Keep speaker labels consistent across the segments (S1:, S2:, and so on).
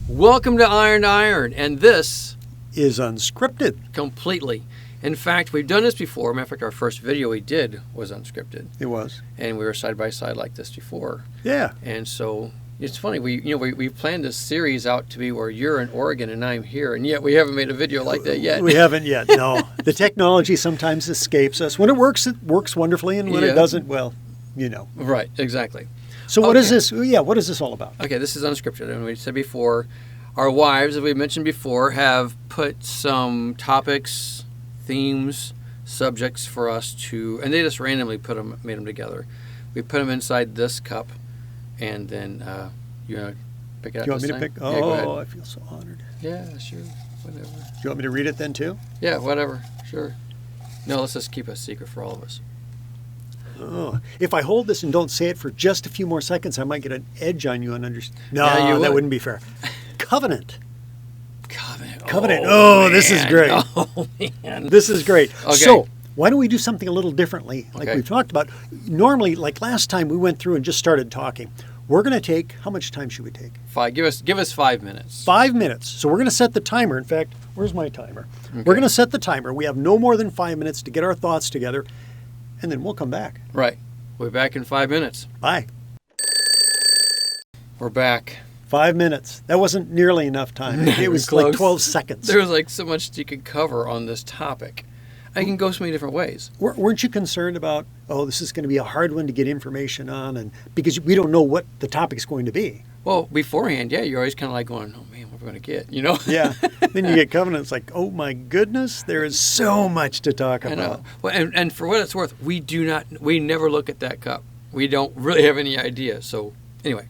S1: Welcome to Iron to Iron, and this
S2: is unscripted.
S1: Completely. In fact, we've done this before. Matter of fact, our first video we did was unscripted.
S2: It was.
S1: And we were side by side like this before.
S2: Yeah.
S1: And so it's funny. We planned this series out to be where you're in Oregon and I'm here, and yet we haven't made a video like that yet.
S2: We haven't yet. No. The technology sometimes escapes us. When it works wonderfully, and when it doesn't, well, you know.
S1: Right. Exactly.
S2: So what is this? Yeah. What is this all about?
S1: Okay. This is unscripted, and we said before, our wives, as we mentioned before, have put some topics, themes, subjects for us to, and they just randomly made them together. We put them inside this cup, and then you want to pick it up.
S2: Do you want me to pick?
S1: Yeah,
S2: I feel so honored.
S1: Yeah, sure, whatever.
S2: Do you want me to read it then too?
S1: Yeah, whatever, sure. No, let's just keep it a secret for all of us.
S2: Oh, if I hold this and don't say it for just a few more seconds, I might get an edge on you and understand. No,
S1: yeah,
S2: that wouldn't be fair. Covenant.
S1: Covenant.
S2: Oh,
S1: man.
S2: This is great.
S1: Oh, man.
S2: This is great.
S1: Okay.
S2: So, why don't we do something a little differently, like
S1: Okay.
S2: we've talked about? Normally, like last time, we went through and just started talking. We're going to take, how much time should we take?
S1: Give us 5 minutes.
S2: 5 minutes. So we're going to set the timer. In fact, where's my timer?
S1: Okay.
S2: We're going to set the timer. We have no more than 5 minutes to get our thoughts together, and then we'll come back.
S1: Right. We're back in 5 minutes.
S2: Bye.
S1: We're back.
S2: 5 minutes. That wasn't nearly enough time. It was
S1: Close.
S2: like 12 seconds.
S1: There was like so much you could cover on this topic. I can go so many different ways.
S2: Weren't you concerned about, this is going to be a hard one to get information on, and because we don't know what the topic's going to be?
S1: Well, beforehand, yeah, you're always kind of like going, oh man, what are we going to get, you know?
S2: Yeah. Then you get Covenant, it's like, oh my goodness, there is so much to talk about.
S1: I know. Well, and for what it's worth, we never look at that cup. We don't really have any idea. So anyway.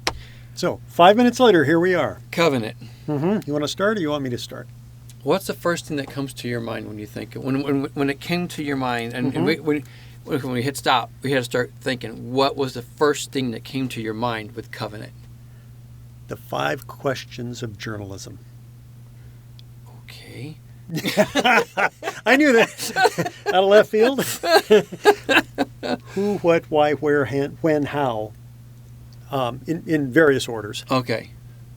S2: So 5 minutes later, here we are.
S1: Covenant.
S2: Mm-hmm. You want to start, or you want me to start?
S1: What's the first thing that comes to your mind when you think when it came to your mind, and,
S2: Mm-hmm.
S1: and when we hit stop, we had to start thinking, what was the first thing that came to your mind with covenant?
S2: The 5 questions of journalism.
S1: Okay.
S2: I knew that. Out of left field. Who, what, why, where, when, how, in various orders.
S1: Okay.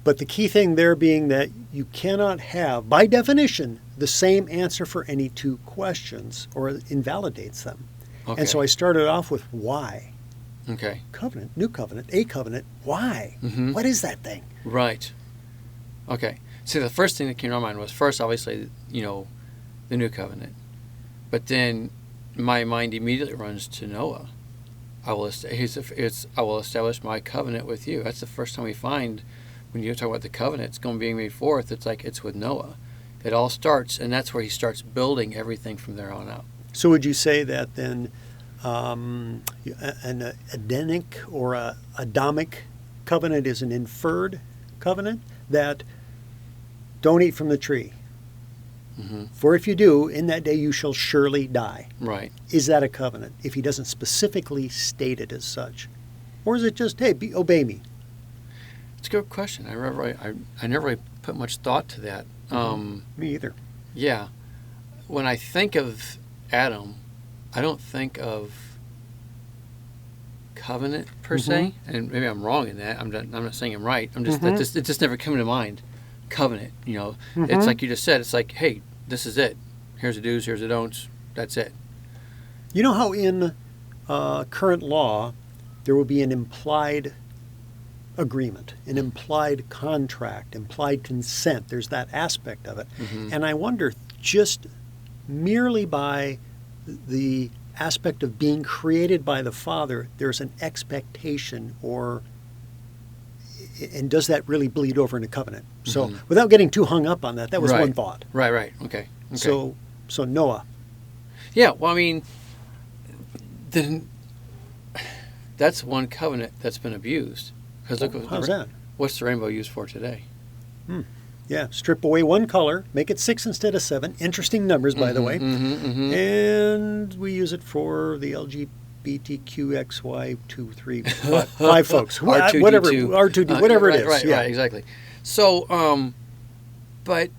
S2: But the key thing there being that you cannot have, by definition, the same answer for any 2 questions, or it invalidates them.
S1: Okay.
S2: And so I started off with why.
S1: Okay.
S2: Covenant, new covenant, a covenant, why?
S1: Mm-hmm.
S2: What is that thing?
S1: Right. Okay. See, the first thing that came to my mind was first, obviously, the new covenant. But then my mind immediately runs to Noah. I will establish my covenant with you. That's the first time we find, when you talk about the covenant, it's going to be made forth, it's with Noah. It all starts, and that's where he starts building everything from there on out.
S2: So would you say that then an Edenic or a Adamic covenant is an inferred covenant, that don't eat from the tree?
S1: Mm-hmm.
S2: For if you do, in that day you shall surely die.
S1: Right.
S2: Is that a covenant if he doesn't specifically state it as such? Or is it just, hey, obey me?
S1: It's a good question. I never really put much thought to that.
S2: Me either.
S1: Yeah. When I think of Adam, I don't think of covenant per se, and maybe I'm wrong in that. I'm not saying I'm right. I'm just it just never came to mind. Covenant, it's like you just said. It's like, hey, this is it. Here's the do's, here's the don'ts. That's it.
S2: You know how in current law there will be an implied agreement, an implied contract, implied consent. There's that aspect of it. And I wonder, just merely by the aspect of being created by the Father, there's an expectation, and does that really bleed over into covenant? So without getting too hung up on that was one thought.
S1: Right. Okay.
S2: So Noah.
S1: Yeah, well, I mean, then that's one covenant that's been abused. Because look,
S2: how's that?
S1: What's the rainbow used for today?
S2: Yeah, strip away one color, make it 6 instead of 7. Interesting numbers, by the way. And we use it for the LGBTQXY2, 5 folks.
S1: R2D2.
S2: Whatever, R2D, whatever it is.
S1: Right, exactly. So, but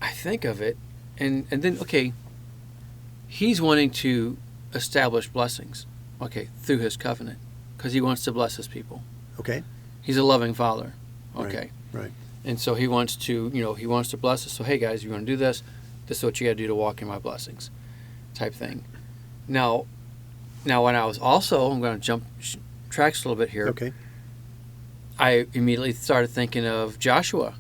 S1: I think of it, and then, okay, he's wanting to establish blessings, through his covenant, because he wants to bless his people.
S2: Okay.
S1: He's a loving father. Okay.
S2: Right.
S1: And so he wants to, he wants to bless us. So, hey guys, you want to do this? This is what you got to do to walk in my blessings, type thing. Now when I was also, I'm going to jump tracks a little bit here.
S2: Okay.
S1: I immediately started thinking of Joshua.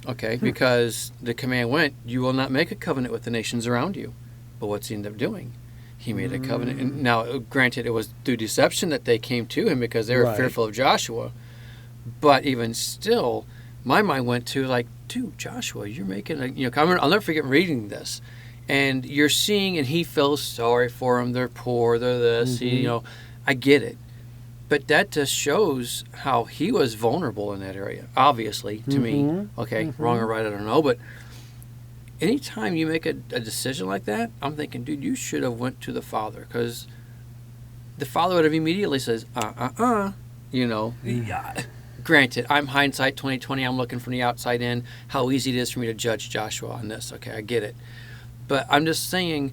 S1: Okay, because the command went, you will not make a covenant with the nations around you. But what's he end up doing? He made a covenant. And now, granted, it was through deception that they came to him because they were fearful of Joshua. But even still, my mind went to like, dude, Joshua, you're making I'll never forget reading this. And you're seeing, and he feels sorry for them. They're poor, they're this, I get it. But that just shows how he was vulnerable in that area, obviously, to me. Okay, wrong or right, I don't know. But anytime you make a decision like that, I'm thinking, dude, you should have went to the Father. Because the Father would have immediately says, Granted, I'm hindsight 2020. I'm looking from the outside in, how easy it is for me to judge Joshua on this. Okay, I get it. But I'm just saying,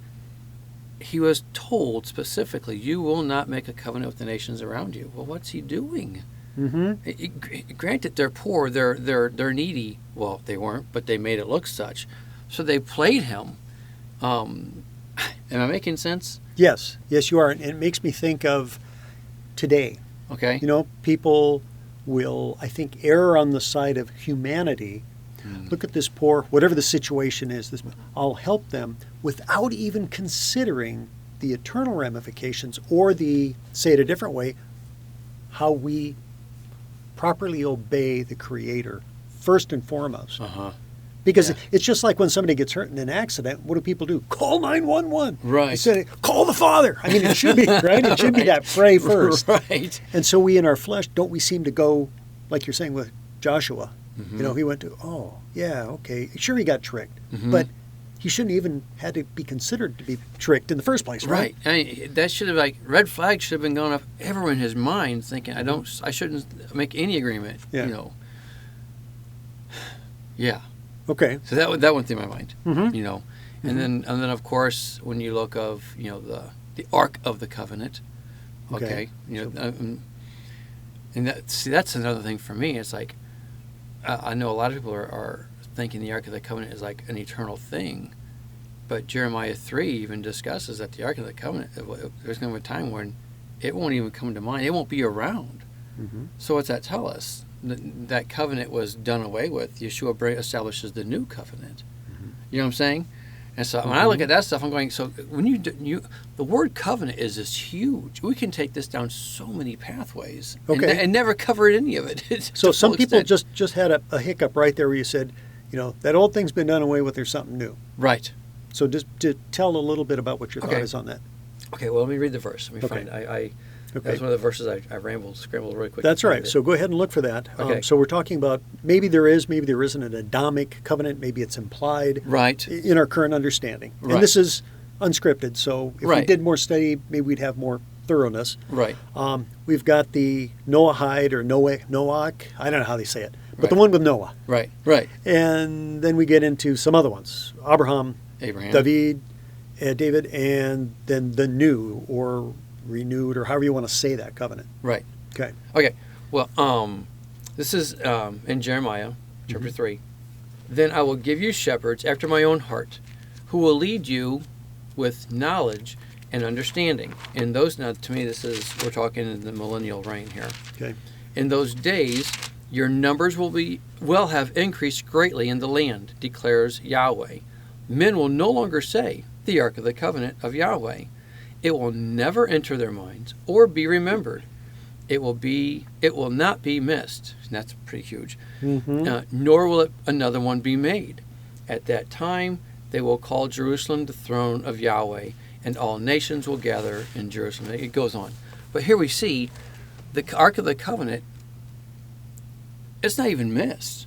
S1: he was told specifically, you will not make a covenant with the nations around you. Well, what's he doing? Granted, they're poor, they're needy. Well, they weren't, but they made it look such. So they played him. Am I making sense?
S2: Yes, you are. And it makes me think of today.
S1: Okay.
S2: People will, I think, err on the side of humanity. Look at this poor, whatever the situation is, I'll help them without even considering the eternal ramifications or say it a different way, how we properly obey the Creator first and foremost. Because it's just like when somebody gets hurt in an accident, what do people do? Call 911.
S1: Right.
S2: Instead of, call the Father. I mean, it should be, right? It should be that pray first.
S1: Right.
S2: And so we in our flesh, don't we seem to go, like you're saying with Joshua, he went to, okay. Sure, he got tricked, but he shouldn't even had to be considered to be tricked in the first place, right?
S1: That should have, red flag should have been going up everywhere in his mind, thinking, I shouldn't make any agreement, Yeah.
S2: Okay.
S1: So that went through my mind, and then of course when you look of the Ark of the Covenant, okay, and that's another thing for me. It's like I know a lot of people are thinking the Ark of the Covenant is like an eternal thing, but Jeremiah 3 even discusses that the Ark of the Covenant, there's going to be a time when it won't even come to mind. It won't be around. So what's that tell us? That covenant was done away with. Yeshua establishes the new covenant. You know what I'm saying? And so when I look at that stuff, I'm going, so when the word covenant is this huge. We can take this down so many pathways and never cover any of it.
S2: So some people just had a hiccup right there where you said, that old thing's been done away with, there's something new.
S1: Right.
S2: So just to tell a little bit about what your thought is on that.
S1: Okay, well, let me read the verse. Let me find That's one of the verses I scrambled really quick.
S2: That's right. So go ahead and look for that.
S1: Okay.
S2: So we're talking about maybe there isn't an Adamic covenant. Maybe it's implied in our current understanding.
S1: Right.
S2: And this is unscripted. So if we did more study, maybe we'd have more thoroughness.
S1: Right.
S2: We've got the Noahide or Noach. I don't know how they say it. But the one with Noah.
S1: Right.
S2: And then we get into some other ones. Abraham. David, and then the new or renewed, or however you want to say that covenant.
S1: Right. Okay. Well, this is in Jeremiah chapter 3. Then I will give you shepherds after my own heart, who will lead you with knowledge and understanding. In those, now to me, we're talking in the millennial reign here.
S2: Okay.
S1: In those days, your numbers will have increased greatly in the land, declares Yahweh. Men will no longer say, the Ark of the Covenant of Yahweh. It will never enter their minds or be remembered. It will not be missed. And that's pretty huge. Nor will another one be made. At that time, they will call Jerusalem the throne of Yahweh, and all nations will gather in Jerusalem. It goes on. But here we see the Ark of the Covenant, it's not even missed.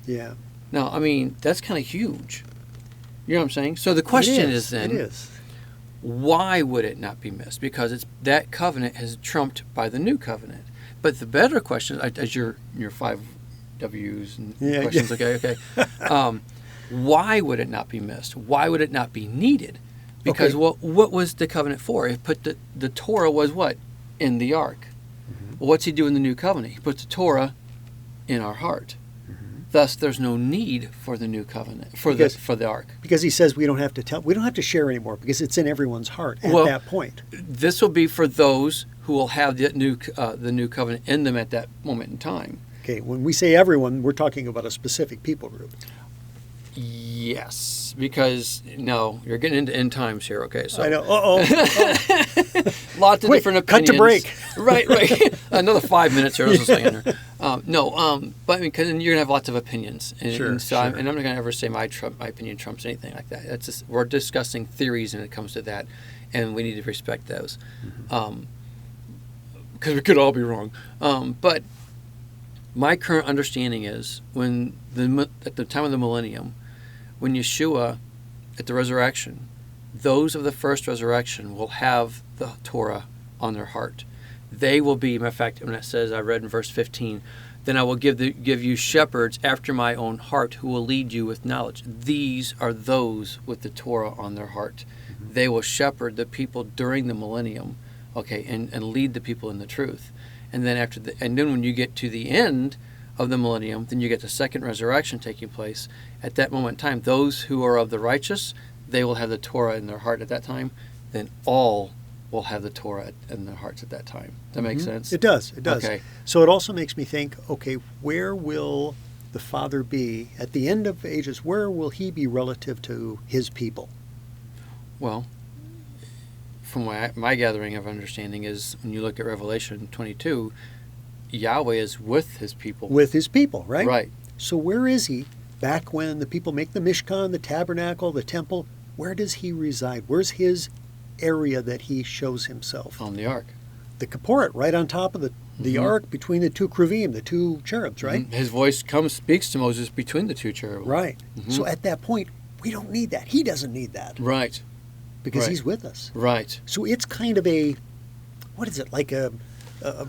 S2: Yeah.
S1: Now, I mean, that's kind of huge. You know what I'm saying? So the question is then, why would it not be missed? Because that covenant is trumped by the new covenant. But the better question, as your 5 W's and questions, okay. Why would it not be missed? Why would it not be needed? Because what was the covenant for? It put the Torah was what? In the ark. Well, what's he do in the new covenant? He puts the Torah in our heart. Thus, there's no need for the new covenant for the ark,
S2: because he says we don't have to share anymore because it's in everyone's heart at that point.
S1: This will be for those who will have the new covenant in them at that moment in time.
S2: Okay, when we say everyone, we're talking about a specific people group.
S1: Yes, because no, you're getting into end times here. Okay, so
S2: I know.
S1: Lots of different opinions.
S2: Cut to break.
S1: Right. Another 5 minutes here. I was just saying there. But I mean, because you're gonna have lots of opinions, and so I'm not gonna ever say my opinion trumps anything like that. That's just, we're discussing theories when it comes to that, and we need to respect those, because we could all be wrong. But my current understanding is at the time of the millennium, when Yeshua, at the resurrection, those of the first resurrection will have the Torah on their heart. They will be, matter of fact, when it says, I read in verse 15, then I will give you shepherds after my own heart who will lead you with knowledge. These are those with the Torah on their heart. Mm-hmm. They will shepherd the people during the millennium, okay, and lead the people in the truth. And then then when you get to the end of the millennium, then you get the second resurrection taking place. At that moment in time, those who are of the righteous, they will have the Torah in their heart at that time. Then all will have the Torah in their hearts at that time. Does that make sense?
S2: It does.
S1: Okay.
S2: So it also makes me think, okay, where will the Father be at the end of ages? Where will he be relative to his people?
S1: Well, from my gathering of understanding is when you look at Revelation 22, Yahweh is with his people.
S2: With his people, right?
S1: Right.
S2: So where is he back when the people make the Mishkan, the tabernacle, the temple? Where does he reside? Where's his area that he shows himself?
S1: On the ark.
S2: The Kaporet, right on top of the ark between the two Kruvim, the two cherubs, right?
S1: Mm-hmm. His voice speaks to Moses between the two cherubs.
S2: Right. Mm-hmm. So at that point, we don't need that. He doesn't need that.
S1: Right.
S2: Because he's with us.
S1: Right.
S2: So it's kind of like a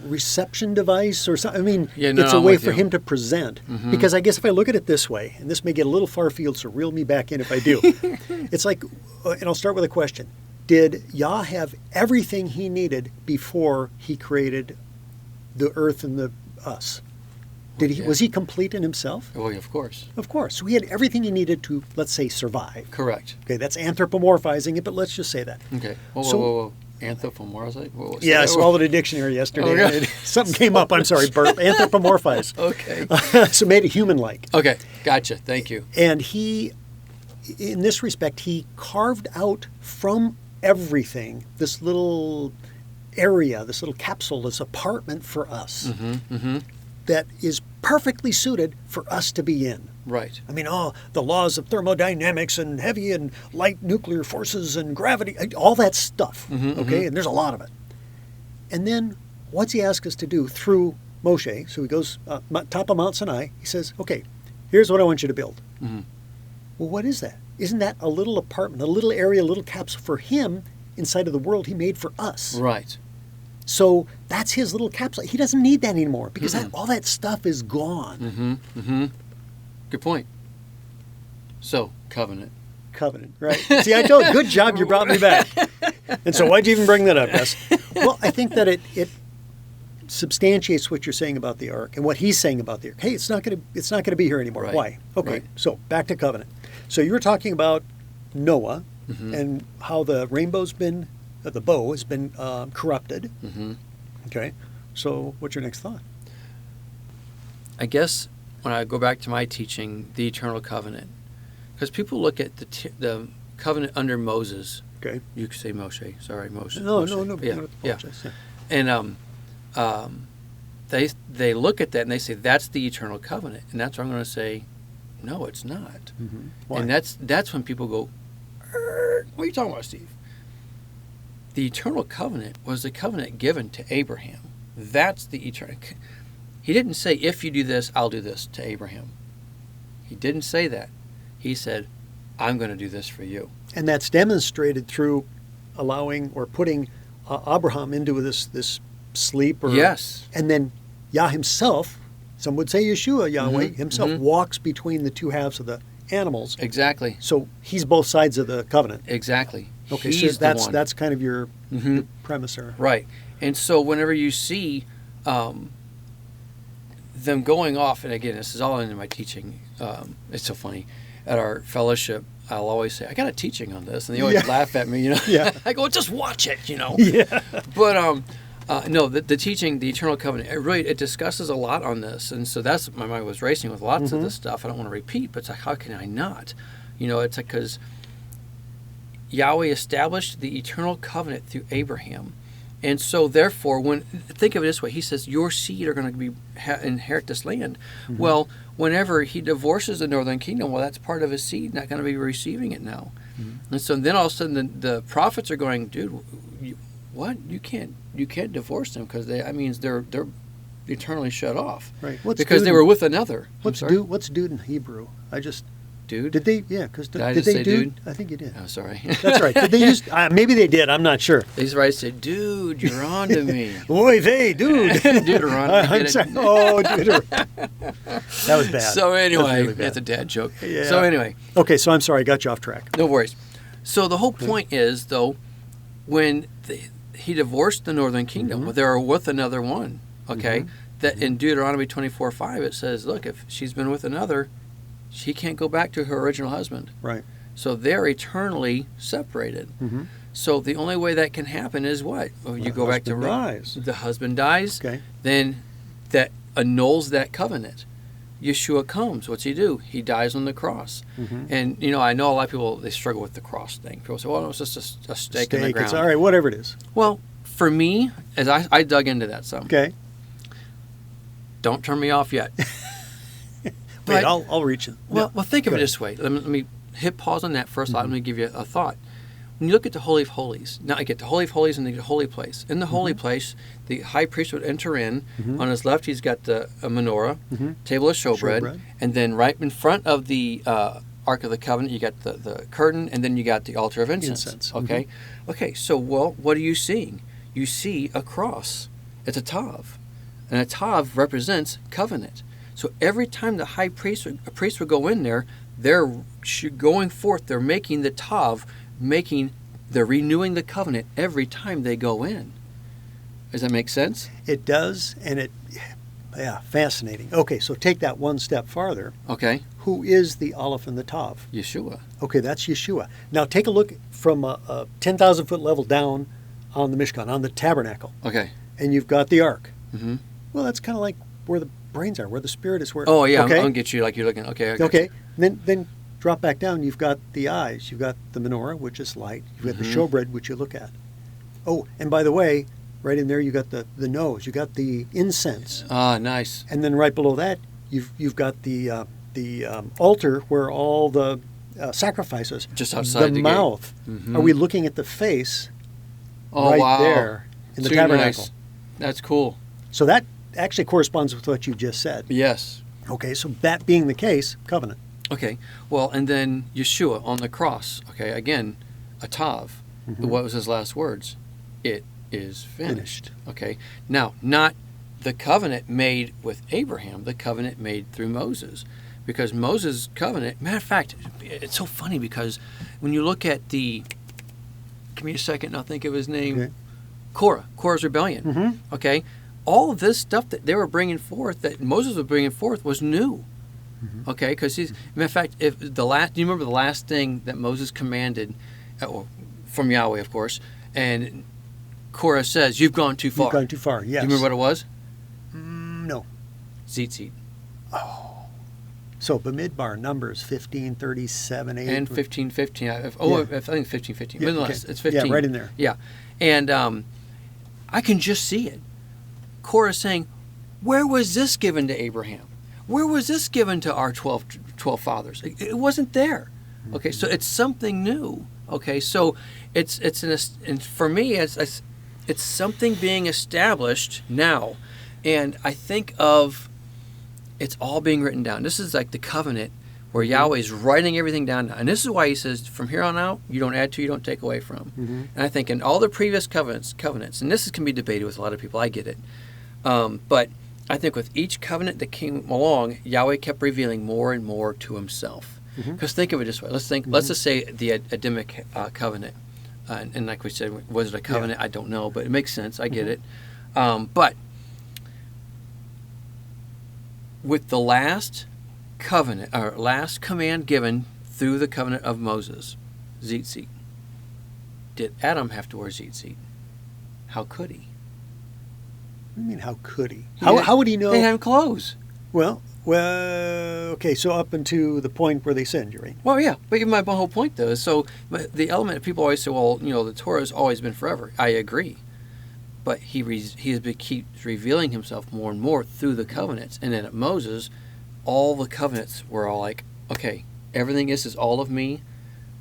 S2: reception device or something? I mean, it's a way for him to present. Mm-hmm. Because I guess if I look at it this way, and this may get a little far field, so reel me back in if I do. It's like, and I'll start with a question. Did Yah have everything he needed before he created the earth and the us? Was he complete in himself?
S1: Oh, of course.
S2: Of course. So he had everything he needed to, let's say, survive.
S1: Correct.
S2: Okay, that's anthropomorphizing it, but let's just say that.
S1: Okay. Whoa. Anthropomorphize?
S2: Yeah, I swallowed a dictionary yesterday. Oh, something came up. I'm sorry, burp. Anthropomorphize.
S1: Okay.
S2: So made it human-like.
S1: Okay, gotcha. Thank you.
S2: And he, in this respect, he carved out from everything this little area, this little capsule, this apartment for us that is perfectly suited for us to be in.
S1: Right.
S2: I mean, the laws of thermodynamics and heavy and light nuclear forces and gravity, all that stuff, okay? And there's a lot of it. And then what's he ask us to do through Moshe? So he goes top of Mount Sinai. He says, okay, here's what I want you to build. Mm-hmm. Well, what is that? Isn't that a little apartment, a little area, a little capsule for him inside of the world he made for us?
S1: Right.
S2: So that's his little capsule. He doesn't need that anymore because all that stuff is gone.
S1: Good point. So, covenant.
S2: Covenant, right. See, I told you, good job you brought me back. And so why'd you even bring that up, Gus? Well, I think that it substantiates what you're saying about the ark and what he's saying about the ark. Hey, it's not going to be here anymore.
S1: Right.
S2: Why? Okay,
S1: right.
S2: So back to covenant. So you were talking about Noah and how the rainbow's been, the bow has been corrupted. Okay, so what's your next thought?
S1: I guess when I go back to my teaching, the eternal covenant, because people look at the covenant under Moses.
S2: Okay.
S1: You could say Moshe. Sorry, Moshe.
S2: No.
S1: Yeah. And they look at that and they say that's the eternal covenant, and that's what I'm going to say. No, it's not.
S2: Why?
S1: And that's when people go, what are you talking about, Steve? The eternal covenant was the covenant given to Abraham. That's the eternal. He didn't say, if you do this, I'll do this to Abraham. He didn't say that. He said, I'm going to do this for you.
S2: And that's demonstrated through allowing or putting Abraham into this sleep.
S1: Yes.
S2: And then Yah himself, some would say Yeshua, Yahweh himself, walks between the two halves of the animals.
S1: Exactly.
S2: So he's both sides of the covenant.
S1: Exactly.
S2: Okay,
S1: he's
S2: so that's kind of your premise there.
S1: Right. And so whenever you see them going off, and again, this is all in my teaching. It's so funny. At our fellowship, I'll always say, I got a teaching on this. And they always laugh at me,
S2: Yeah.
S1: I go, just watch it,
S2: Yeah.
S1: But no, the teaching, the eternal covenant, it discusses a lot on this. And so that's, my mind was racing with lots of this stuff. I don't want to repeat, but it's like, how can I not? It's like, because Yahweh established the eternal covenant through Abraham. And so, therefore, think of it this way, he says, your seed are going to inherit this land. Well, whenever he divorces the northern kingdom, well, that's part of his seed, not going to be receiving it now. And so then all of a sudden the prophets are going, dude, what? You can't divorce them, because that means they're eternally shut off.
S2: Right.
S1: Because they were with another.
S2: What's dude in Hebrew?
S1: Dude?
S2: Did they? Yeah, because
S1: Did I
S2: did
S1: just
S2: they
S1: say dude?
S2: I think you did.
S1: Oh, sorry.
S2: That's right. Did they use? Maybe they did. I'm not sure.
S1: He's right. Said, dude, you're on to me.
S2: Oy vey, dude.
S1: Deuteronomy.
S2: I'm sorry. Oh, Deuteronomy. That was bad.
S1: So anyway,
S2: really bad.
S1: that's a dad joke.
S2: Yeah.
S1: So anyway.
S2: Okay, so I'm sorry, I got you off track.
S1: No worries. So the whole point is, though, when he divorced the northern kingdom, well, they were with another one, okay? That in Deuteronomy 24:5, it says, look, if she's been with another, she can't go back to her original husband.
S2: Right.
S1: So they're eternally separated. So the only way that can happen is what? Well, you go back to the husband dies.
S2: Okay.
S1: Then that annuls that covenant. Yeshua comes. What's he do? He dies on the cross. And I know a lot of people, they struggle with the cross thing. People say, well, no, it's just a stake in the ground.
S2: It's all right, whatever it is.
S1: Well, for me, as I dug into that some.
S2: Okay.
S1: Don't turn me off yet.
S2: Wait, I'll reach it.
S1: Well, think of it this way. Let me hit pause on that first. Let me give you a thought. When you look at the Holy of Holies, now I get the Holy of Holies and the Holy Place. In the Holy Place, the high priest would enter in. On his left, he's got a menorah, table of showbread, and then right in front of the Ark of the Covenant, you got the curtain, and then you got the altar of incense. Okay? Okay, so, what are you seeing? You see a cross. It's a tav. And a tav represents covenant. So every time the high priest would go in there, they're going forth, they're making the tav, they're renewing the covenant every time they go in. Does that make sense?
S2: It does, and fascinating. Okay, so take that one step farther.
S1: Okay.
S2: Who is the Aleph and the Tav?
S1: Yeshua.
S2: Okay, that's Yeshua. Now take a look from a 10,000-foot level down on the Mishkan, on the tabernacle.
S1: Okay.
S2: And you've got the Ark. Well, that's kind of like where the brains are, where the spirit is.
S1: Oh, yeah,
S2: okay?
S1: I'll get you like you're looking. Okay,
S2: okay. Then drop back down. You've got the eyes. You've got the menorah, which is light. You've got the showbread, which you look at. Oh, and by the way, right in there, you got the nose. You got the incense.
S1: Ah, nice.
S2: And then right below that, you've got the altar where all the sacrifices.
S1: Just outside the
S2: mouth.
S1: Gate.
S2: Are we looking at the face?
S1: Oh,
S2: right
S1: wow.
S2: there in the tabernacle.
S1: Nice. That's cool.
S2: So that actually corresponds with what you just said.
S1: Yes.
S2: Okay, so that being the case, covenant.
S1: Okay, well, and then Yeshua on the cross. Okay, again, a tav. What was his last words? It is finished. Okay, now, not the covenant made with Abraham, the covenant made through Moses. Because Moses' covenant, matter of fact, it's so funny because when you look at give me a second, I'll think of his name. Okay. Korah's rebellion. Okay, all of this stuff that they were bringing forth, that Moses was bringing forth, was new. Okay, because matter of fact, do you remember the last thing that Moses commanded, from Yahweh, of course, and Korah says, "You've gone too far."
S2: You've gone too far. Yes.
S1: Do you remember what it was?
S2: No.
S1: Tzitzit.
S2: Oh. So Bamidbar, Numbers 15:37, 8.
S1: And 15:15. I think 15:15.
S2: Yeah,
S1: Nonetheless,
S2: okay.
S1: it's 15.
S2: Yeah, right in there.
S1: Yeah, and I can just see it. Korah saying, "Where was this given to Abraham? Where was this given to our 12 fathers? It wasn't there." Okay, so it's something new. Okay, so and for me, it's something being established now, and I think of it's all being written down. This is like the covenant where Yahweh is writing everything down now, and this is why He says, from here on out, you don't add to, you don't take away from. And I think in all the previous covenants, and this can be debated with a lot of people. I get it, but I think with each covenant that came along, Yahweh kept revealing more and more to Himself. Because think of it this way. Let's just say the Adamic covenant, and like we said, was it a covenant? Yeah. I don't know, but it makes sense. I get it. But with the last covenant, or last command given through the covenant of Moses, tzitzit, did Adam have to wear tzitzit? How could he?
S2: What do you mean, how could he? How would he know?
S1: They have clothes.
S2: Well, okay, so up until the point where they sinned, you're right.
S1: Well, yeah, but my whole point, though, is so the element, people always say, well, the Torah has always been forever. I agree. But he keeps revealing himself more and more through the covenants. And then at Moses, all the covenants were all like, okay, everything is all of me.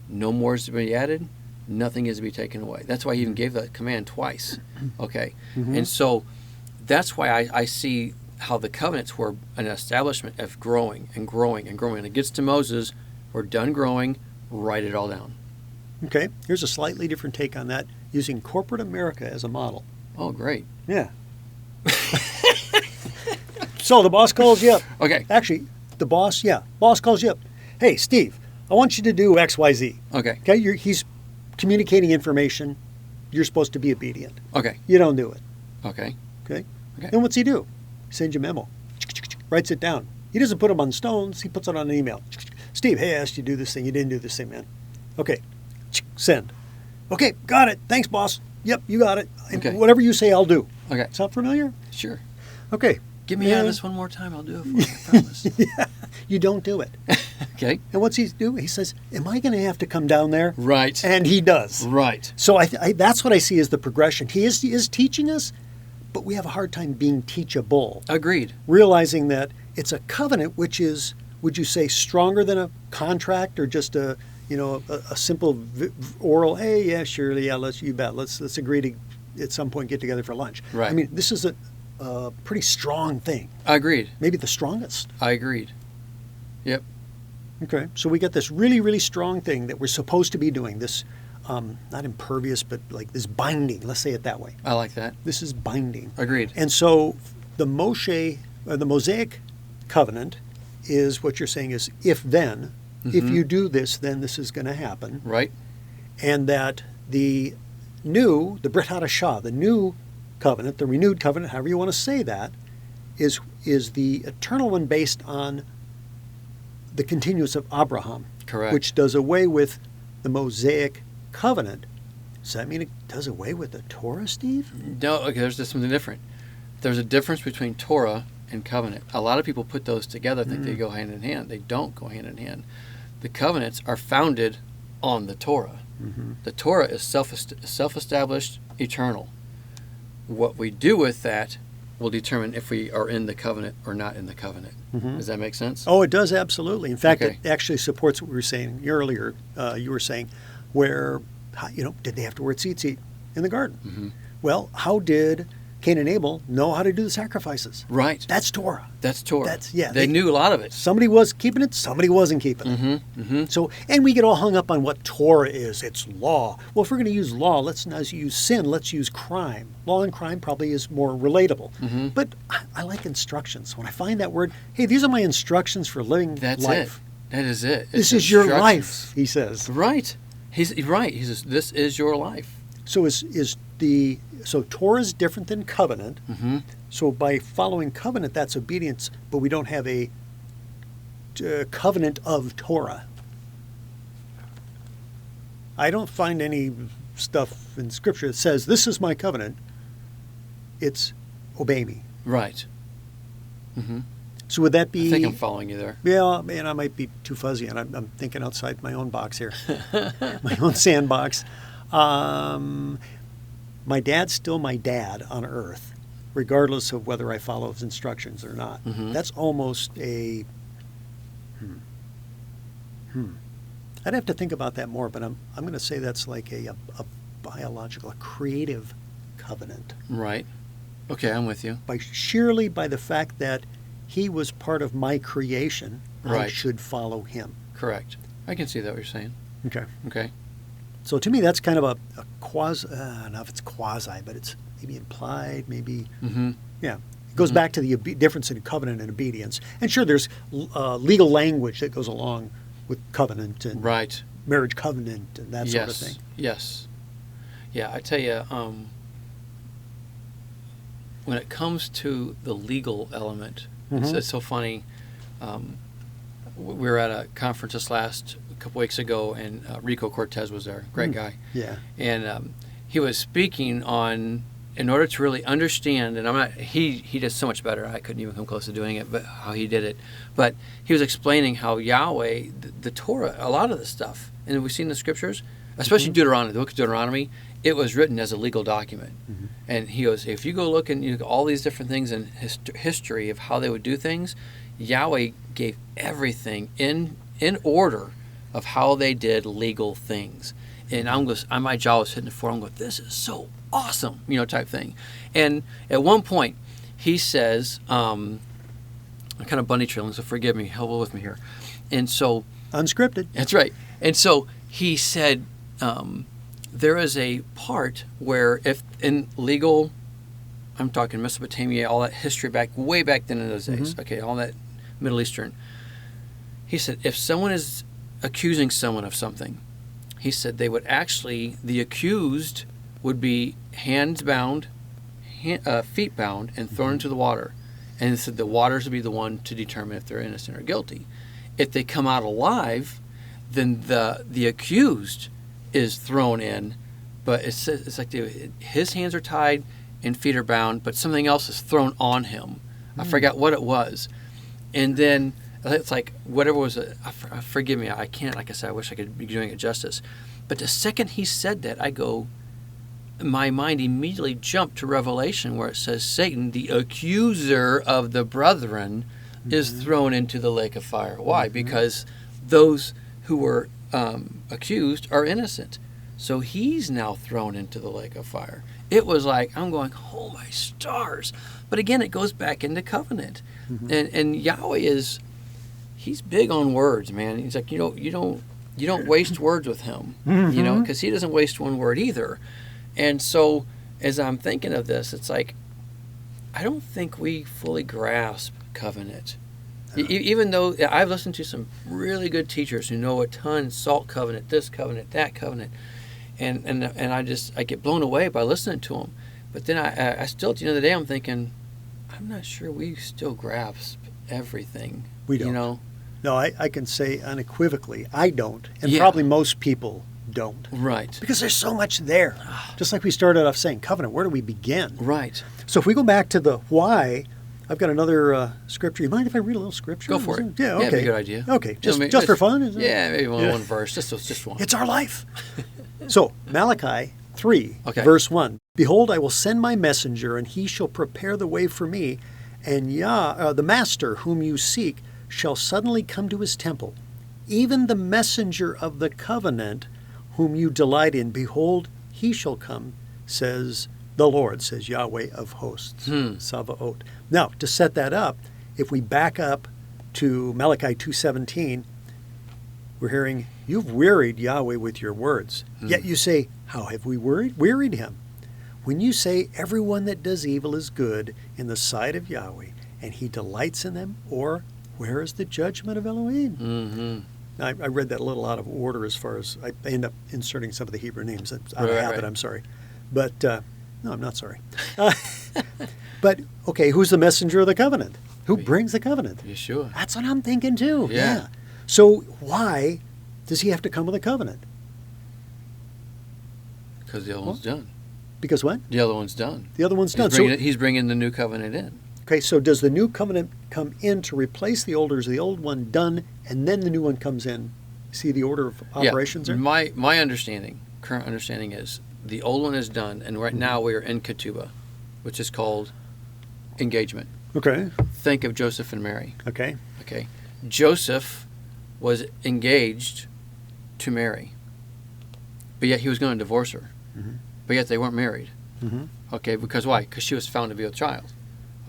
S1: No more is to be added. Nothing is to be taken away. That's why he even gave that command twice. Okay?
S2: Mm-hmm.
S1: And so that's why I see how the covenants were an establishment of growing and growing and growing. And it gets to Moses, we're done growing, write it all down.
S2: Okay, here's a slightly different take on that, using corporate America as a model.
S1: Oh, great.
S2: Yeah. So the boss calls you up.
S1: Okay.
S2: Actually, boss calls you up. Hey, Steve, I want you to do X, Y, Z.
S1: Okay.
S2: Okay, he's communicating information. You're supposed to be obedient.
S1: Okay.
S2: You don't do it.
S1: Okay.
S2: Okay?
S1: Okay.
S2: Then what's he do? He sends you a memo. Writes it down. He doesn't put them on stones. He puts it on an email. Steve, hey, I asked you to do this thing. You didn't do this thing, man. Okay. Send. Okay, got it. Thanks, boss. Yep, you got it.
S1: Okay.
S2: Whatever you say, I'll do.
S1: Okay.
S2: Sound familiar?
S1: Sure.
S2: Okay.
S1: Get me out of this one more time. I'll do it for you. I promise.
S2: Yeah. You don't do it.
S1: Okay.
S2: And what's he do? He says, am I going to have to come down there?
S1: Right.
S2: And he does.
S1: Right.
S2: So that's what I see as the progression. He is teaching us, but we have a hard time being teachable.
S1: Agreed.
S2: Realizing that it's a covenant, which is, would you say, stronger than a contract, or just a simple oral, hey, yeah, surely, yeah, let's agree to at some point get together for lunch.
S1: Right.
S2: I mean, this is a pretty strong thing.
S1: I agreed.
S2: Maybe the strongest.
S1: I agreed. Yep.
S2: Okay. So we get this really, really strong thing that we're supposed to be doing. This, not impervious, but like this binding. Let's say it that way.
S1: I like that.
S2: This is binding.
S1: Agreed.
S2: And so the Mosaic covenant is what you're saying is if then.
S1: Mm-hmm.
S2: If you do this, then this is going to happen.
S1: Right.
S2: And that the Brit Hadashah, the new covenant, the renewed covenant, however you want to say that, is the eternal one based on the continuance of Abraham.
S1: Correct.
S2: Which does away with the Mosaic covenant. Does that mean it does away with the Torah, Steve?
S1: No, okay, there's just something different. There's a difference between Torah and covenant. A lot of people put those together, think they go hand in hand. They don't go hand in hand. The covenants are founded on the Torah. Mm-hmm. The Torah is self-established, eternal. What we do with that will determine if we are in the covenant or not in the covenant. Mm-hmm. Does that make sense?
S2: Oh, it does, absolutely. In fact,
S1: Okay.
S2: It actually supports what we were saying earlier. You were saying where, did they have to wear tzitzit in the garden? Mm-hmm. Well, how did Cain and Abel know how to do the sacrifices?
S1: Right.
S2: That's Torah.
S1: That's Torah.
S2: Yeah.
S1: They knew a lot of it.
S2: Somebody was keeping it, somebody wasn't keeping it.
S1: Mm-hmm. Mm-hmm.
S2: So, and we get all hung up on what Torah is. It's law. Well, if we're going to use law, let's not use sin. Let's use crime. Law and crime probably is more relatable. Mm-hmm. But I like instructions. When I find that word, hey, these are my instructions for living
S1: That's
S2: life.
S1: It. That is it.
S2: This is your life, he says.
S1: Right. He's right. He says, this is your life.
S2: So so Torah is different than covenant. Mm-hmm. So by following covenant, that's obedience, but we don't have a covenant of Torah. I don't find any stuff in Scripture that says, this is my covenant. It's obey me.
S1: Right. Mm-hmm.
S2: So would that be...
S1: I think I'm following you there.
S2: Yeah, man, I might be too fuzzy, and I'm thinking outside my own box here. My own sandbox. My dad's still my dad on earth, regardless of whether I follow his instructions or not. Mm-hmm. That's almost a... I'd have to think about that more, but I'm going to say that's like a biological, a creative covenant.
S1: Right. Okay, I'm with you.
S2: Sheerly by the fact that he was part of my creation,
S1: right.
S2: I should follow him.
S1: Correct. I can see that what you're saying.
S2: Okay.
S1: Okay.
S2: So to me, that's kind of a quasi, I don't know if it's quasi, but it's maybe implied, maybe, yeah. It goes back to the difference in covenant and obedience. And sure, there's legal language that goes along with covenant and
S1: right.
S2: marriage covenant and that sort of thing.
S1: Yes. Yeah, I tell you, when it comes to the legal element It's so funny. We were at a conference a couple weeks ago, and Rico Cortez was there. Great guy.
S2: Yeah.
S1: And he was speaking on, in order to really understand, and he does so much better. I couldn't even come close to doing it, but how he did it. But he was explaining how Yahweh, the Torah, a lot of the stuff, and we've seen the scriptures, especially Deuteronomy, the book of Deuteronomy, it was written as a legal document. And he goes, if you go look and you look at all these different things in history of how they would do things, Yahweh gave everything in order of how they did legal things. And my jaw was hitting the floor. I'm going, this is so awesome, type thing. And at one point, he says, I'm kind of bunny trailing, so forgive me, help with me here. And so,
S2: unscripted.
S1: That's right. And so he said, there is a part where if in legal, I'm talking Mesopotamia, all that history way back then in those days, okay, all that Middle Eastern. He said, if someone is accusing someone of something, he said the accused would be hands bound, feet bound, and thrown into the water. And he said the waters would be the one to determine if they're innocent or guilty. If they come out alive, then the accused is thrown in, but it's like his hands are tied and feet are bound, but something else is thrown on him. I forgot what it was. And then it's like whatever was forgive me, I can't, like I said, I wish I could be doing it justice. But the second he said that, my mind immediately jumped to Revelation where it says Satan, the accuser of the brethren, is thrown into the lake of fire. Why? Because those who were accused are innocent. So he's now thrown into the lake of fire. It was like, I'm going, oh my stars. But again, it goes back into covenant. And Yahweh he's big on words, man. He's like, you don't waste words with him, because he doesn't waste one word either. And so as I'm thinking of this, it's like, I don't think we fully grasp covenant. Even though I've listened to some really good teachers who know a ton, salt covenant, this covenant, that covenant, and I get blown away by listening to them. But then I still, at the end of the day, I'm thinking, I'm not sure we still grasp everything.
S2: We don't. No, I can say unequivocally, I don't, and probably most people don't.
S1: Right.
S2: Because there's so much there. Just like we started off saying, covenant, where do we begin?
S1: Right.
S2: So if we go back to the why, I've got another scripture. You mind if I read a little scripture?
S1: Go for it.
S2: Yeah, okay.
S1: Yeah, it'd be a good idea.
S2: Okay, just for fun? Is it?
S1: Yeah, maybe one verse, just one.
S2: It's our life. So, Malachi 3,
S1: Okay.
S2: verse 1. Behold, I will send my messenger, and he shall prepare the way for me, and the master whom you seek shall suddenly come to his temple. Even the messenger of the covenant whom you delight in, behold, he shall come, says the Lord, says Yahweh of hosts, Sabaoth. Now, to set that up, if we back up to Malachi 2:17, we're hearing, you've wearied Yahweh with your words. Yet you say, how have we wearied him? When you say, everyone that does evil is good in the sight of Yahweh, and he delights in them, or where is the judgment of Elohim? I read that a little out of order as far as I end up inserting some of the Hebrew names. Out of habit,
S1: Right.
S2: I'm sorry. But, no, I'm not sorry. But, okay, who's the messenger of the covenant? Who brings the covenant?
S1: Yeshua.
S2: That's what I'm thinking too.
S1: Yeah.
S2: So why does he have to come with a covenant?
S1: Because the other one's done.
S2: Because what?
S1: The other one's done.
S2: The other one's done.
S1: He's bringing the new covenant in.
S2: Okay, so does the new covenant come in to replace the old, or is the old one done and then the new one comes in? See the order of operations there?
S1: My current understanding is the old one is done, and right now we are in ketubah, which is called engagement.
S2: Okay.
S1: Think of Joseph and Mary.
S2: Okay.
S1: Okay. Joseph was engaged to Mary, but yet he was going to divorce her. But yet they weren't married. Okay, because why? Because she was found to be with child.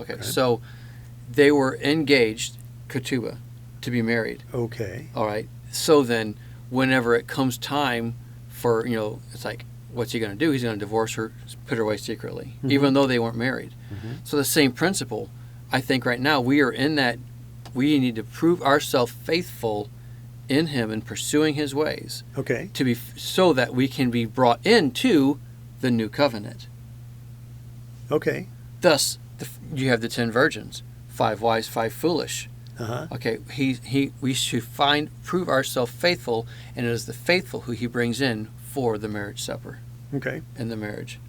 S1: Okay, so they were engaged, ketubah, to be married.
S2: Okay.
S1: All right. So then, whenever it comes time for, it's like, what's he going to do? He's going to divorce her, put her away secretly, even though they weren't married. So the same principle, I think right now, we are in that, we need to prove ourselves faithful in him and pursuing his ways.
S2: Okay.
S1: So that we can be brought into the new covenant.
S2: Okay.
S1: Thus, you have the 10 virgins. 5 wise, 5 foolish.
S2: Uh-huh.
S1: Okay, we should prove ourselves faithful, and it is the faithful who he brings in for the marriage supper
S2: Okay.
S1: and the marriage.